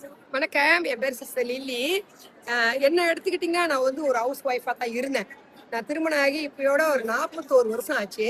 வணக்கம். என் பேர் sister lily. என்ன எடுத்துக்கிட்டீங்கன்னா, நான் ஒரு ஹவுஸ் ஒய்ஃபா தான் இருந்தேன். நான் திருமணம் ஆகி இப்பயோட ஒரு 41 வருஷம் ஆச்சு.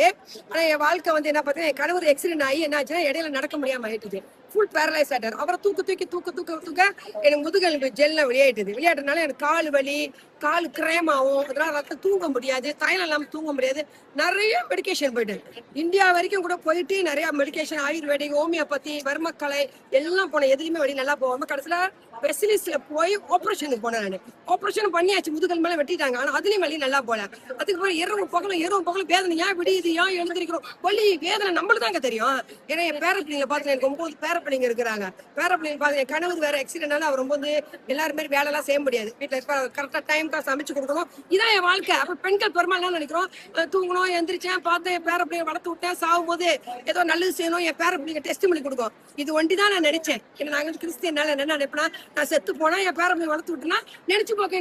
ஆனா என் வாழ்க்கை என்ன பார்த்தீங்கன்னா, என் கணவர் ஆக்சிடென்ட் ஆகி என்ன ஆச்சுன்னா, இடையில நடக்க முடியாம ஆயிட்டுது. ஃபுல் பேரலைஸ் ஆயிட்டார். அவரை தூக்க எனக்கு முதுகெலும்பு ஜெல்லாம் விளையாட்டுனால எனக்கு கால் வலி, கால் கிரேமாவும், அதனால ரத்தம் தூங்க முடியாது, தைலம் இல்லாம தூங்க முடியாது. நிறைய மெடிக்கேஷன் போயிட்டு இந்தியா வரைக்கும் கூட போயிட்டு நிறைய மெடிக்கேஷன், ஆயுர்வேதிக், ஹோமியோபதி, வர்மக்கலை எல்லாம் போனேன். எதுலையுமே வழி நல்லா போகாம கடைசியில ஸ்பெஷலிஸ்ட்ல போய் ஆப்ரேஷனுக்கு போனேன். நான் ஆப்ரேஷன் பண்ணியாச்சு, முதுகல் மேல வெட்டிட்டாங்க. ஆனா அதுலயும் வலி நல்லா போல. அதுக்கப்புறம் இரவு பகலும் வேதனை. ஏன் விடியுது, ஏன் எழுந்திருக்கிறோம், வலி வேதனை நம்மளுக்கு தாங்க தெரியும். ஏன்னா என் பேரப்பிள்ளைங்க பார்த்து எனக்கு 9 பேரப்பிள்ளைங்க இருக்கிறாங்க. பேரப்பிள்ளைங்க பார்த்து என் கணவர் வேற ஆக்சிடென்ட்னால அவர் எல்லாருமே வேலை எல்லாம் செய்ய முடியாது. வீட்டுல கரெக்டா டைம் சமைச்சு கொடுக்கணும். இதான் என் வாழ்க்கை. அப்ப பெண்கள் பெரும்பாலும் நினைக்கிறோம், தூங்கணும், எந்திரிச்சேன், பார்த்தேன், என் பேரப்பிள்ளைங்க வளர்த்து விட்டேன், சாகும் போது ஏதோ நல்லது செய்யணும், என் பேரப்பிள்ளைங்க டெஸ்ட் பண்ணி கொடுக்கும். இது ஒண்டிதான் நான் நினைச்சேன். ஏன்னா நாங்க கிறிஸ்டியனால என்ன நினைப்பேன்னா, நான் செத்து போனா என் பேரப்பிள்ளைங்க வளர்த்து விட்டுனா நினைச்சு போக்க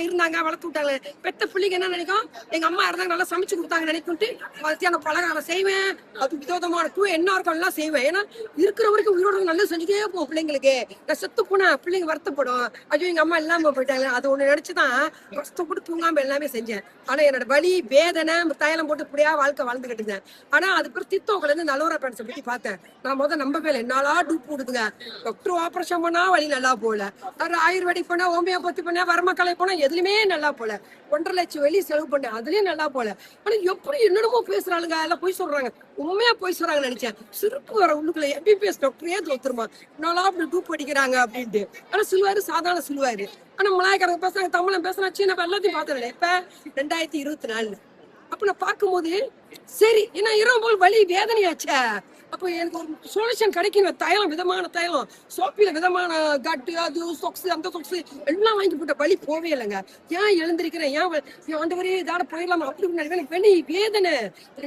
இருந்தாங்க, வளர்த்து விட்டாங்க. பெத்த பிள்ளைங்க என்ன நினைக்கும், எங்க அம்மா இருந்தாங்க, நல்லா சமைச்சு கொடுத்தாங்க நினைக்கிட்டு மத்தியான பலகாரம் செய்வேன். அது விதவிதமான என்ன இருக்கும் எல்லாம் செய்வேன். ஏன்னா இருக்கிற வரைக்கும் உயிரோட நல்லது செஞ்சுட்டே போவோம் பிள்ளைங்களுக்கு. நான் செத்து போனா பிள்ளைங்க வருத்தப்படும், ஐயோ எங்க அம்மா இல்லாம போயிட்டாங்க. அது ஒண்ணு நினைச்சுதான் கஷ்டப்பட்டு தூங்காம எல்லாமே செஞ்சேன். ஆனா என்னோட வலி வேதனை தைலம் போட்டு இப்படியா வாழ்க்கை வாழ்ந்துகிட்டு இருந்தேன். ஆனா அதுக்கப்புறம் தித்தோக்கல இருந்து நல்லவரா பேரண்ட்ஸை பத்தி பார்த்தேன். நான் நம்பவே இல்லை. என்னாலா டூப் கொடுத்துங்க. டாக்டர் ஆபரேஷன் பண்ணா வலி நல்லா போல, ஆயுர்வேதிக் பண்ணா, ஹோமியோபதி பண்ணா, வர்மக்கலை போனா எதுலையுமே நல்லா போல. 1.5 லட்சம் வெளியே செலவு பண்ணேன், அதுலயும் நல்லா போல. ஆனா எப்படி என்னென்னமோ பேசுறாளுங்க, எல்லாம் போய் சொல்றாங்க. உண்மையா போய் சொல்றாங்கன்னு நினைச்சேன். சிரிப்பு வர உள்ளுக்குள்ள MBBS டாக்டரே தோத்துருமா, நல்லா அப்படி டூப் அடிக்கிறாங்க அப்படின்ட்டு. ஆனா சொல்லுவாரு, சாதாரண சொல்லுவாரு. ஆனா மலாய்க்காரங்க பேசுறாங்க, தமிழன் பேசுறாங்க, சீன எல்லாத்தையும் பார்த்ததில்லை. இப்ப 2024 அப்ப நான் பார்க்கும்போது சரி, ஏன்னா இரவு போல் வலி வேதனையாச்சே. அப்போ எனக்கு ஒரு சொல்யூஷன் கிடைக்கணும். தைலம், விதமான தைலம், சோப்பில விதமான கட்டு, அது சொக்ஸ், அந்த சொக்ஸ் எல்லாம் வாங்கி போட்ட வலி போவே இல்லைங்க. ஏன் எழுந்திருக்கிறேன், ஏன் ஆண்டவரே இதாட போயிடலாமா அப்படி எனக்கு வெளி வேதனை.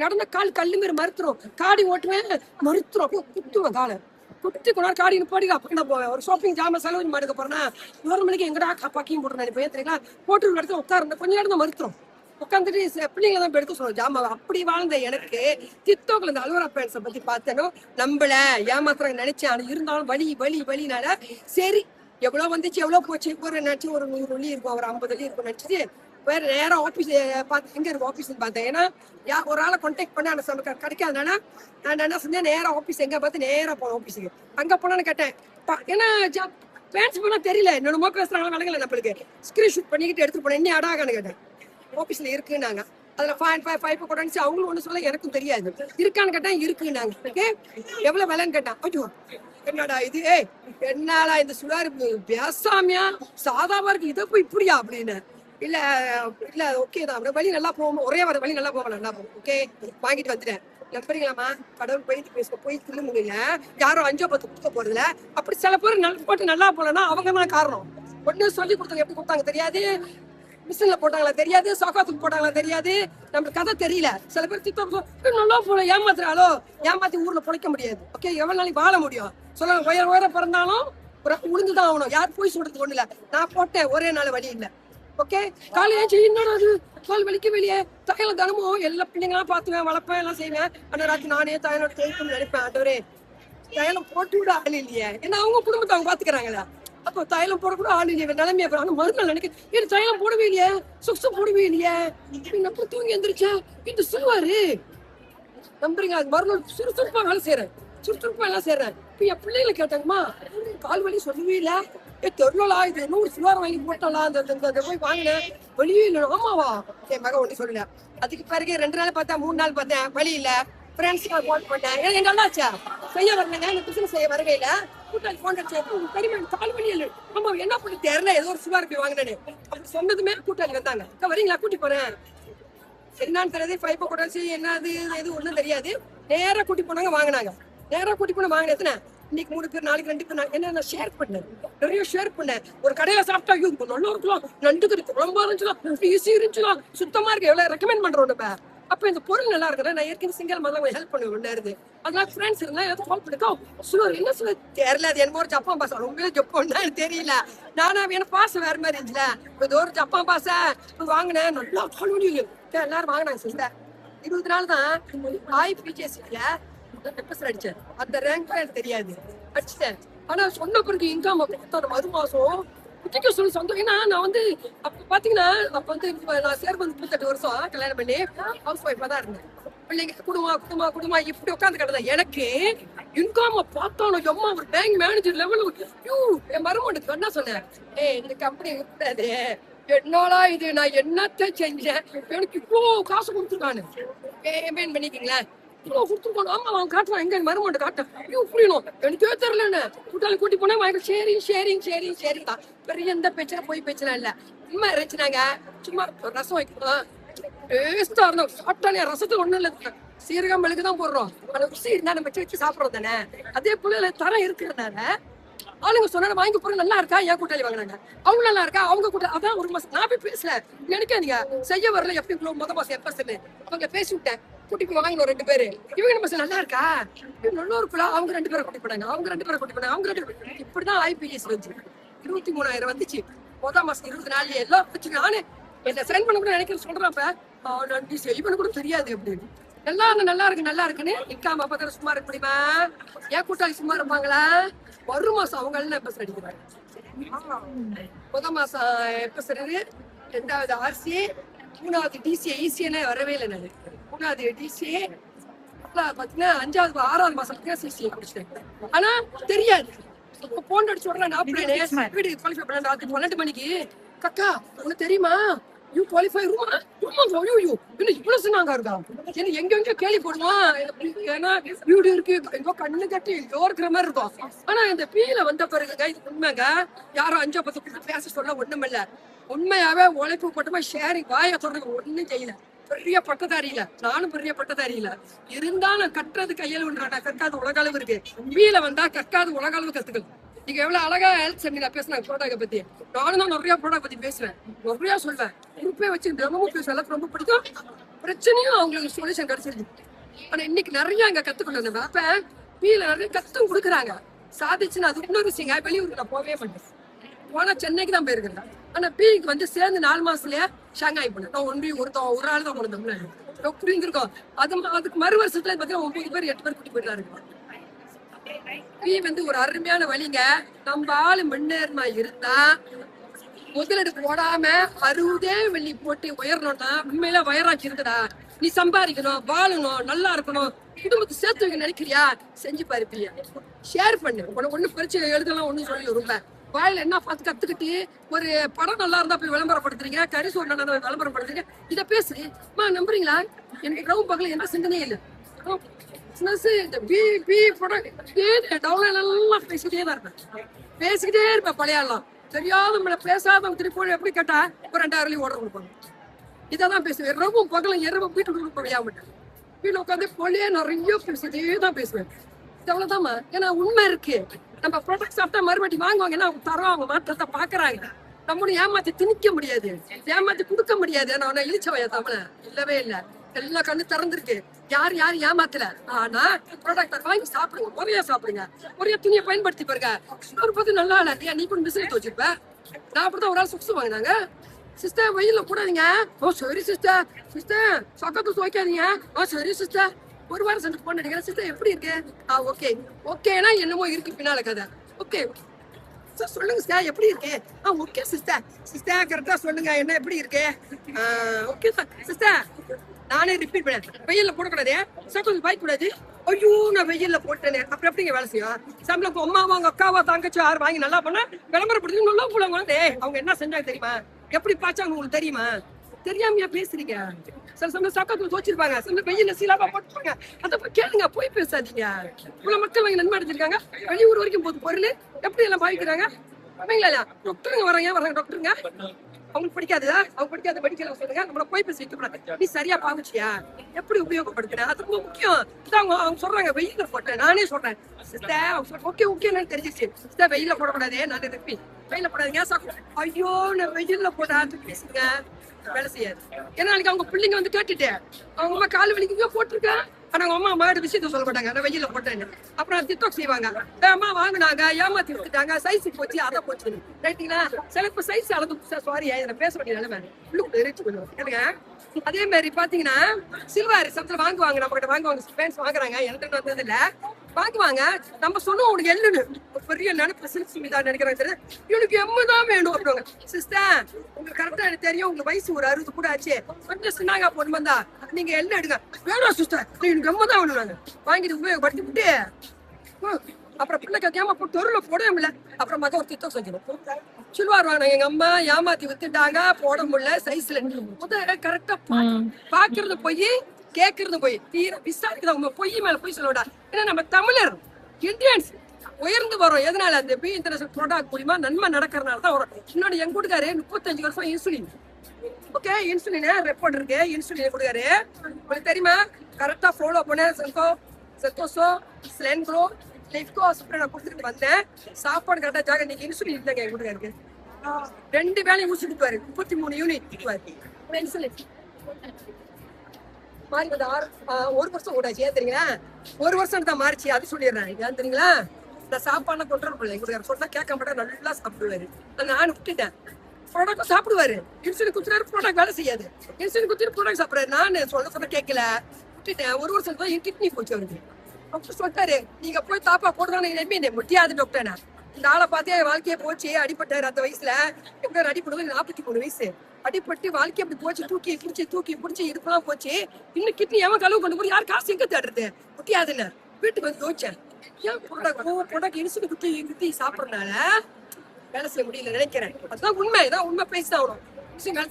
நடந்த கால் கல்லு மாரி மறுத்துரும். காடி ஓட்டுவேன், மறுத்துரும், அப்படியே குத்துவேன் காலை. குட்டி கொண்டாரு காடி நிப்பாடி அப்படி நான் போவேன். ஒரு ஷாப்பிங் ஜாமான் செலவு மாடுக்க போறேன்னா 1 மணிக்கு எங்கடா பக்கியும் போட்டு நினைப்பேன். தெரியுங்களா, போட்டு இடத்துல உட்கார்ந்து கொஞ்ச நேரம் தான் மறுத்துரும். உட்காந்துட்டு பிள்ளைங்களை தான் எடுக்க சொல்லுவோம் ஜாமாவை. அப்படி வாழ்ந்த எனக்கு தித்தோக்குள்ள இந்த அல்வரா பேண்ட்ஸை பத்தி பார்த்தேனோ, நம்மள ஏமாத்துறாங்க நினைச்சேன். ஆனா இருந்தாலும் வலினால சரி, எவ்வளவு வந்துச்சு எவ்வளவு போச்சு, ஒரு நினைச்சு ஒரு 100 வழி இருக்கும், ஒரு 50 வழி இருக்கும் நினைச்சிட்டு வேற நேரம் ஆபீஸ் பார்த்து எங்க இருக்கும் ஆபீஸ்ன்னு பார்த்தேன். ஏன்னா ஒரு ஆளை கான்டாக்ட் பண்ண அந்த கிடைக்காதனால நான் என்ன செஞ்சேன், நேரம் ஆபீஸ் எங்க பார்த்து நேரம் போனேன் ஆபீஸுக்கு. அங்க போனான்னு கேட்டேன். ஏன்னா பேண்ட்ஸ் போனா தெரியல, என்னென்னமோ பேசுறாங்களா விலங்கல, நம்மளுக்கு ஸ்கிரீன் ஷூட் பண்ணிக்கிட்டு எடுத்துட்டு போனேன். என்ன அடாகான்னு கேட்டேன். ஆபீஸ்ல இருக்குன்னாங்க. அதுல 5.5 கொண்டாந்து அவங்களும் ஒண்ணு சொல்ல, எனக்கும் தெரியாது. இருக்கான்னு கேட்டா இருக்குன்னாங்க. எவ்வளவு விலைன்னு கேட்டான். ஐயோ என்னடா இது, என்னாலா இந்த சுடாரு பேசாமியா சாதாவா இருக்கு, இதை போய் இப்படியா அப்படின்னு. இல்ல ஓகே தான், வழி நல்லா போகும், ஒரே வழி நல்லா போகும், நல்லா போகும். ஓகே வாங்கிட்டு வந்துட்டேன். நம்புறீங்களாமா, கடவுள் போய் தின்னு முடியல, யாரும் 5 10 கொடுக்க போறதுல. அப்படி சில பேர் போட்டு நல்லா போலன்னா அவங்க தான் காரணம். ஒண்ணு சொல்லி கொடுத்தாங்க, எப்படி கொடுத்தாங்க தெரியாது, மிஷின்ல போட்டாங்களா தெரியாது, சோகாத்துக்கு போட்டாங்களா தெரியாது, நம்மளுக்கு கதை தெரியல. சில பேர் திட்டம் நல்லா போல ஏமாத்துறாளோ, ஏமாத்தி ஊர்ல பொழைக்க முடியாது. ஓகே, எவ்வளவு நாளைக்கு வாழ முடியும் சொல்லுங்க. உயர பிறந்தாலும் உளுந்துதான் ஆகணும். யார் போய் சொல்றதுக்கு ஒண்ணு இல்ல. நான் போட்டேன், ஒரே நாள் வழி இல்ல. ஓகே, காலையாச்சு என்னடா அது கால் வலிக்கு வெளியே தையல தினமும் எல்லா பிள்ளைங்களாம் பார்த்துவேன், வளர்ப்பேன், எல்லாம் செய்வேன். ஆனா ராத்திரி நானே தையலோட தேய்க்கணும்னு நினைப்பேன். ஆண்டவரே தையலம் போட்டு விட ஆள் இல்லையே, ஏன்னா அவங்க குடும்பத்தை அவங்க பாத்துக்கிறாங்களா. அப்போ தைலம் போட கூட ஆள் இல்லையே, நிலைமையா போறாங்க. மறுநாள் நினைக்க தைலம் போடவே இல்லையே, சொக்ஸு போடவே இல்லையே, அப்புறம் தூங்கி எந்திரிச்சா இது சொல்லுவாரு. நம்புறீங்க, அது மறுநாள் சுறுசுறுப்பா வேலை செய்யறேன், இப்ப என் பிள்ளைகளை கேட்டாங்கம்மா, கால் வலி சொல்லவே இல்ல, தெருலா இது 100 சுவாரம் வாங்கி போட்டலாம், அந்த போய் வாங்கினேன், வழியே இல்லை. ஆமாவா, என் மகன் ஒண்ணு சொல்லல. அதுக்கு பிறகு 2 நாள் பார்த்தேன், 3 நாள் பார்த்தேன், வழி இல்ல. ஃப்ரெண்ட்ஸ்க்கு போன் பண்ணேன், எங்க நல்லாச்சா செய்ய வரலங்க, இந்த பிசினஸ் செய்ய வருகையில கூட்டாளி போன் அடிச்சு கரிமன் கால் வழி இல்லை. ஆமா, என்ன பண்ணி தெரியல, ஏதோ ஒரு சுவார் போய் வாங்கினேன்னு அப்படி சொன்னதுமே கூட்டாளி வந்தாங்க. வரீங்களா, கூட்டி போறேன். என்னன்னு தெரியாது, 5 கொண்டாச்சு என்னது எது ஒண்ணும் தெரியாது. நேரா கூட்டி போனாங்க, வாங்கினாங்க. நேரா கூட்டி போன வாங்கின எத்தனை, இன்னைக்கு 3 பேர், நாளைக்கு 2 பேர். என்ன ஷேர் பண்ணேன், நிறைய ஷேர் பண்ணேன். ஒரு கடையில சாப்பிட்டா ஐயோ நல்லா இருக்கலாம், நண்டு கறி குழம்பா இருந்துச்சுலாம், ஈஸி இருந்துச்சுலாம், சுத்தமா இருக்கு, எவ்வளவு ரெக்கமெண்ட் பண்றோம் நம்ம. அப்ப இந்த பொருள் நல்லா இருக்கிற நான் ஏற்கனவே சிங்கிள் மாதிரி ஹெல்ப் பண்ணுவேன் இருந்து. அதனால ஃப்ரெண்ட்ஸ் இருந்தா ஏதாவது கால் பண்ணிக்கோ சொல்லுவார். என்ன சொல்ல தெரியல, அது என்னமோ ஒரு ஜப்பான் பாசா, ரொம்ப ஜப்பான் தெரியல. நானா எனக்கு பாசம் வேற மாதிரி இருந்துச்சுல, ஏதோ ஒரு ஜப்பான் பாசா வாங்கினேன், நல்லா கால் பண்ணி எல்லாரும் வாங்கினாங்க. சிஸ்டர் 20 நாள் தான் IPJC அடிச்சேன். அந்த ரேங்க் எனக்கு தெரியாது, அடிச்சிட்டேன். ஆனா சொன்ன பிறகு இன்கம் மறு மாசம் குட்டிக்க சொல்லி சொந்தம். ஏன்னா நான் வந்து அப்ப பாத்தீங்கன்னா அப்ப வந்து நான் சேர்ந்து 38 வருஷம் கல்யாணம் பண்ணி ஹவுஸ் ஒய்ஃபா தான் இருந்தேன். பிள்ளைங்க குடும்பம் இப்படி உட்காந்து கிடந்தா எனக்கு இன்கம் பார்த்தாலும் எம்மா ஒரு பேங்க் மேனேஜர் லெவல். என் மருமனுக்கு என்ன சொன்னேன், இந்த கம்பெனி விட்டாது என்னடா இது, நான் என்னத்த செஞ்சேன், எனக்கு இவ்வளோ காசு கொடுத்துருக்கானு பேமெண்ட் பண்ணிக்கிங்களேன், இவ்வளோ கொடுத்துருக்கோம். ஆமா அவன் காட்டுவான், எங்க மருமன் காட்டுறேன், புரியணும் எனக்கே தெரியலன்னு கூட்டாளி கூட்டி போனா ஷேரிங் தான். பெரிய எந்த பேச்சுல போய் பேச்சலாம் இல்ல, உண்மை இருந்துச்சுனாங்க. சும்மா ரசம் வைக்கணும் டேஸ்டா இருந்தோம், சாப்பிட்டாலே ரசத்துல ஒண்ணும் இல்லை, சீரகம் மிளகு தான் போடுறோம். ஆனா ருசி இருந்தா நம்ம வச்சு சாப்பிடுறோம் தானே. அதே போல தரம் இருக்கிறதுனால ஆளுங்க சொன்னா வாங்கி போறது நல்லா இருக்கா, ஏன் கூட்டாளி வாங்கினாங்க, அவங்க நல்லா இருக்கா, அவங்க கூட்டாளி. அதான் ஒரு மாசம் நான் போய் பேசல, நினைக்காதீங்க செய்ய வரல எப்படி முத மாசம் எப்ப சொல்லு அவங்க பேசி விட்டேன். கூட்டிட்டு வாங்கணும் 2 பேரு, இவங்க நம்ம நல்லா இருக்கா, நல்லா இருக்குல்ல, அவங்க 2 பேரை கூட்டி போனாங்க, அவங்க 2 பேரை கூட்டி போனாங்க, அவங்க 2 பேர். இப்படிதான் IPS வந்து 23,000 வந்துச்சு முத மாசம் 20 நாள் எல்லாம் வச்சு. நானு என்ன சென்ட் பண்ண கூட நினைக்கிற சொல்றப்ப நன்றி செய்வனு கூட தெரியாது அப்படின்னு. நல்லா இருக்குன்னு நிக்காம பக்கத்துல சும்மா இருக்க முடியுமா? ஏன் கூட்டாளி சும்மா இருப்பாங்களா? ஒரு மாசம் அவங்க எல்லாம் எப்ப அடிக்கிறாங்க. முத மாசம் எப்ப சரி, 2வது RC, 3வது DCA. ECA வரவே இல்லை நான். 3வது DCA பாத்தீங்கன்னா 5வது 6வது மாசம் CCA குடிச்சிட்டேன். ஆனா தெரியாது. போன் அடிச்சு உடனே நான் வீடு குவாலிஃபை பண்ண 12 மணிக்கு, கக்கா உனக்கு தெரியுமா யூ குவாலிஃபை இவ்வளவு சொன்னாங்க இருக்கா, எங்க கேள்வி போடுவான். ஏன்னா வீடு இருக்கு எங்கோ கண்ணு கட்டி எங்கோ இருக்கிற மாதிரி இருக்கும். ஆனா இந்த பீல வந்த பிறகுங்க இது உண்மைங்க, யாரும் 5-10 பேச சொல்ல ஒண்ணும் இல்ல. உண்மையாவே உழைப்பு போட்டமா ஷேரிங் வாய சொல்றது ஒண்ணும் செய்யல. பெரிய பட்டதாரி இல்ல, நானும் பெரிய பட்டதாரி இல்ல, இருந்தாலும் கட்டுறது கையில ஒன்றாடா, கற்காது உலக அளவு இருக்கு. பீல வந்தா கற்காது உலக அளவு கத்துக்கணும். நீங்க எவ்வளவு அழகா ஹெல்த் செமினார் பேசுனாங்க ப்ராடக்ட பத்தி. நானும் தான் நிறைய ப்ராடக்ட் பத்தி பேசுவேன், நிறைய சொல்வேன், குரூப்பே வச்சு தினமும் பேசுவேன். எல்லாத்துக்கும் ரொம்ப பிடிக்கும், பிரச்சனையும் அவங்களுக்கு சொல்யூஷன் கிடைச்சிருக்கு. ஆனா இன்னைக்கு நிறைய அங்க கத்துக்கணும். அப்ப பீல நிறைய கத்தும் கொடுக்குறாங்க, சாதிச்சுன்னு அது இன்னொரு விஷயங்க. வெளியூருக்கு நான் போவே மாட்டேன், போனா சென்னைக்கு தான் போயிருக்கேன். ஆனா பீக்கு வந்து சேர்ந்து 4 மாசத்துலயே ஷாங்காய் பண்ணேன். நான் ஒரு ஆள் தான் போனோம் புரிஞ்சிருக்கோம். அதுக்கு மறு வருஷத்துல பாத்தீங்கன்னா 9 பேர் 8 பேர் கூட்டி போயிட்டாரு. பீ வந்து ஒரு அருமையான வழிங்க. நம்ம ஆளு முன்னேறமா இருந்தா முதலீடு போடாம 60 வெள்ளி போட்டு உயரணும்னா உண்மையில வயராச்சு இருக்குடா. நீ சம்பாதிக்கணும், வாழணும், நல்லா இருக்கணும், குடும்பத்தை சேர்த்து வைக்க நினைக்கிறியா, செஞ்சு பாருப்பியா, ஷேர் பண்ணு. உனக்கு ஒண்ணு பரிச்சை எழுதலாம் ஒண்ணும் சொல்லி ரொம்ப வாயில என்ன பார்த்து கத்துக்கிட்டு ஒரு படம் நல்லா இருந்தா போய் விளம்பரப்படுத்துறீங்க, கறி சோறு நல்லா விளம்பரப்படுத்துறீங்க, இதை பேசுறீ நம்புறீங்களா? எனக்கு கிரௌண்ட் பக்கத்துல எந்த சிந்தனையும் இல்லை. பேசிக்கிட்டே இருப்பேன் பழையாலாம் தெரியாத பேசாதவங்க திருப்பி எப்படி கேட்டா ஒரு 2000 ஓட கொடுப்பாங்க. இதான் பேசுவேன். இரவும் பகலும் இரவும் வீட்டுக்கு போக மாட்டேன். வீட்டுல உட்காந்து பொழியே நிறைய பேசிட்டே தான் பேசுவேன். அவ்வளவுதாம்மா. ஏன்னா உண்மை இருக்கு. நம்ம ப்ராடக்ட் சாப்பிட்டா மறுபடியும் வாங்குவாங்க, ஏன்னா அவங்க தரோம், அவங்க மாற்றத்தை பாக்குறாங்க. நம்மளும் ஏமாத்தி திணிக்க முடியாது, ஏமாத்தி கொடுக்க முடியாது. நான் இழிச்சவையா தமிழ இல்லவே இல்லை, எல்லா கண்ணு திறந்திருக்கு, யாரும் ஏமாத்தல. ஆனா ப்ராடக்ட் வாங்கி சாப்பிடுங்க, முறையா சாப்பிடுங்க, முறையா துணியை பயன்படுத்தி பாருங்க. ஒரு பார்த்து நல்லா இல்ல, நீ கூட மிஸ் வச்சிருப்ப. நான் அப்படிதான் ஒரு ஆள் சுக்ஸ் வாங்கினாங்க. சிஸ்டர் வெயில போடாதீங்க. ஓ சரி சிஸ்டர், சொக்கத்து துவைக்காதீங்க. ஓ சரி சிஸ்டர். ஒரு வாரம் சென்று போன் அடிக்கிறேன். சிஸ்டர் எப்படி இருக்கு? ஓகே ஓகேனா என்னமோ இருக்கு பின்னால கதை. ஓகே சொல்லுங்க சிஸ்டர் எப்படி இருக்கு? ஓகே சிஸ்டர் கரெக்டா சொல்லுங்க, என்ன எப்படி இருக்கு? Okay sister. நானே ரிப்பீட் பண்ணேன், வெயில்ல போடக்கூடாது, சக்கத்து பாய்க்க கூடாது. ஐயோ நான் வெயில்ல போட்டேன்னு. அப்புறம் எப்படிங்க வேலை செய்யும்? சம்பளம் அம்மாவா அவங்க அக்காவா தங்கச்சி யார் வாங்கி நல்லா பண்ணா விளம்பரப்படுத்தி நல்லா போடுவாங்க. அவங்க என்ன செஞ்சாங்க தெரியுமா, எப்படி பாய்ச்சாங்க உங்களுக்கு தெரியுமா? தெரியாமையா பேசுறீங்க? சில சமயம் சக்கத்துல தோச்சிருப்பாங்க, சில வெயில்ல சீலாவா போட்டுருப்பாங்க. அதை போய் கேளுங்க, போய் பேசாதீங்க. இவ்வளவு மக்கள் வாங்கி நன்மை அடைஞ்சிருக்காங்க. வெளியூர் வரைக்கும் போது பொருள் எப்படி எல்லாம் பாய்க்கிறாங்க. டாக்டருங்க வராங்க டாக்டருங்க. அவங்களுக்கு பிடிக்காதா? அவங்க பிடிக்காத மெடிக்கல் சொல்லுங்க, நம்மள போய் பேசி வைக்க. நீ சரியா பாவிச்சியா, எப்படி உபயோகப்படுத்துற, அது ரொம்ப முக்கியம். அவங்க சொல்றாங்க வெயில போட்டேன். நானே சொல்றேன் சிஸ்டர், அவங்க ஓகே ஓகே தெரிஞ்சிச்சு. சிஸ்டர் வெயில போடக்கூடாதே, நான் திருப்பி வெயில போடாதீங்க. ஐயோ நான் வெயில்ல போடாது பேசுங்க, வேலை செய்யாது. ஏன்னா நாளைக்கு அவங்க பிள்ளைங்க வந்து கேட்டுட்டு அவங்க அம்மா கால் வலிக்கு போட்டிருக்கேன், ஆனா அவங்க அம்மா அம்மாட்ட விஷயத்த சொல்ல மாட்டாங்க, நான் வெயில போட்டேன்னு. அப்புறம் திட்டம் செய்வாங்க, அம்மா வாங்கினாங்க ஏமாத்தி விட்டுட்டாங்க, சைஸ் போச்சு அதை போச்சு ரைட்டுங்களா. சிலப்ப சைஸ் அளவு சாரி பேச வேண்டிய நிலைமை உள்ளுக்குள்ள. அதே மாதிரி பாத்தீங்கன்னா சில்வாரி சத்துல வாங்குவாங்க, நம்ம கிட்ட வாங்குவாங்க, பேன்ஸ் வாங்குறாங்க, எனக்கு வந்தது இல்ல வாங்குவாங்க. நம்ம சொன்னோம் உனக்கு எள்ளுன்னு பெரிய நினைப்பு சிலிசுமிதா நினைக்கிறாங்க தெரியுது. இவனுக்கு எம்மு தான் வேணும் அப்படிங்க. சிஸ்டர் உங்களுக்கு கரெக்டா எனக்கு தெரியும், உங்களுக்கு வயசு ஒரு 60 கூட ஆச்சு, கொஞ்சம் சின்னாங்க பொண்ணு வந்தா நீங்க என்ன எடுங்க. வேணும் சிஸ்டர், எனக்கு எம்மு தான் வேணும். நாங்க வாங்கிட்டு உபயோகப்படுத்தி விட்டு அப்புறம் பிள்ளை கேட்காம போட்டு தெருவில் போடவே முடியல. அப்புறம் மக ஒரு திட்டம் செஞ்சிடும் சொல்லுவாருவாங்க, எங்க அம்மா ஏமாத்தி வித்துட்டாங்க, போட முடியல சைஸ்ல. முதல்ல கரெக்டா பாக்குறது போய் கேக்குறது போய் தீர விசாரிக்கிறவங்க பொய் மேல போய் சொல்லக்கூடா. ஏன்னா நம்ம தமிழர் இந்தியன்ஸ் உயர்ந்து வரும். எதனால அந்த பி இன்டர்நேஷனல் ப்ராடக்ட் மூலியமா நன்மை நடக்கிறதுனால தான் வரும். இன்னொன்று எங்க கூட்டுக்காரு 35 வருஷம் இன்சுலின், ஓகே இன்சுலின் ரெப்போர்ட் இருக்கு, இன்சுலின் கொடுக்காரு. உங்களுக்கு தெரியுமா, கரெக்டா ஃபாலோ பண்ண சந்தோஷோ ஸ்லென்க்ரோ லைஃப்கோ அப்புறம் நான் கொடுத்துட்டு வந்தேன். சாப்பாடு கரெக்டா ஜாக இன்னைக்கு இன்சுலின் இல்லைங்க எங்க கூட்டுக்காருக்கு. 2 வேலையும் ஊசிட்டுவாரு, 33 யூனிட் இன்சுலின் மாறி வந்து 1 வருஷம் கூடாச்சு. ஏன் தெரியுங்களா, 1 வருஷம் தான் மாறிச்சு. அது சொல்லிடுறேன் ஏன் தெரியுங்களா, இந்த சாப்பாடு கொண்டு வரல எங்க சொன்னா கேட்க மாட்டேன், நல்லா சாப்பிடுவாரு. நான் விட்டுட்டேன். ப்ராடக்ட் சாப்பிடுவாரு, இன்சுலின் குத்துறாரு, ப்ராடக்ட் வேலை செய்யாது. இன்சுலின் குத்துட்டு ப்ராடக்ட் சாப்பிடுறாரு. நான் சொன்ன கேட்கல, விட்டுட்டேன். 1 வருஷம் தான் என் கிட்னி போச்சு அவருக்கு. டாக்டர் சொல்லிட்டாரு, நீங்க போய் தாப்பா போடுறாங்க முடியாது டாக்டர். இந்த ஆளை பார்த்தே வாழ்க்கையே போச்சு. அடிப்பட்டாரு அந்த வயசுல, எப்படி அடிப்படுவது 43 வயசு அடிப்பட்டு வாழ்க்கை அப்படி போச்சு. தூக்கி பிடிச்சி இருப்பெல்லாம் போச்சு. இன்னும் கிட்னி ஏன் கழுவு கொண்டு போய் யார் காசு எங்க தேடுறது, முடியாது இல்ல. வீட்டுக்கு வந்து யோசிச்சேன், ஏன் ப்ராடக்ட் இன்சுலின் குத்தி சாப்பிடறதுனால வேலை செய்ய முடியல நினைக்கிறேன். அதுதான் உண்மை, இதான் உண்மை பேசிதான் ஆகணும்.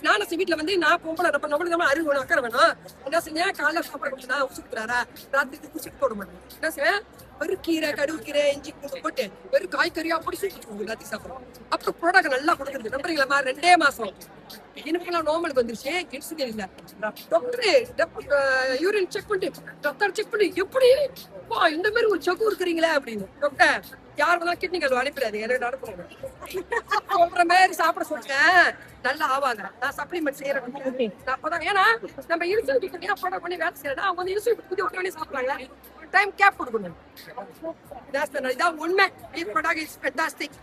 நானும் வீட்டுல வந்து நான் பொம்பளை நம்மளுக்கு அறிவு வேணும், அக்கறை வேணும். என்ன செஞ்சேன், காலைல சாப்பாடு கொடுத்தா உசுக்குறாரா, ராத்திரிக்கு குச்சிட்டு போட மாட்டேன். என்ன செய்வேன், வெறும் கீரை கடுகு கீரை இஞ்சி போட்டு வெறும் காய்கறியா அப்படி சுட்டு எல்லாத்தையும் சாப்பிடுவோம். அப்புறம் ப்ராடக்ட் நல்லா கொடுக்குறது நம்புறீங்களா, 2 மாசம் எனக்குலாம் நார்மலுக்கு வந்துருச்சு. இன்சுலின் இல்ல. டாக்டர் யூரின் செக் பண்ணிட்டு டாக்டர் செக் பண்ணி எப்படி இந்த மாதிரி ஒரு செக் இருக்கிறீங்களே அப்படின்னு. டாக்டர் யார் வந்தாலும் கிட்னி கழுவு அனுப்பிடாது, எனக்கு நடக்கும் சொல்ற மாதிரி சாப்பிட சொல்றேன், நல்லா ஆவாங்க. நான் சப்ளிமெண்ட் செய்யறேன் அப்பதான். ஏன்னா நம்ம இன்சுலின் ப்ராடக்ட் பண்ணி வேலை செய்யறேன், அவங்க வந்து இன்சுலின் புதிய உடனே சாப்பிடுறாங்க. டைம் கேப் கொடுக்கணும். இதான் உண்மை. Product is fantastic.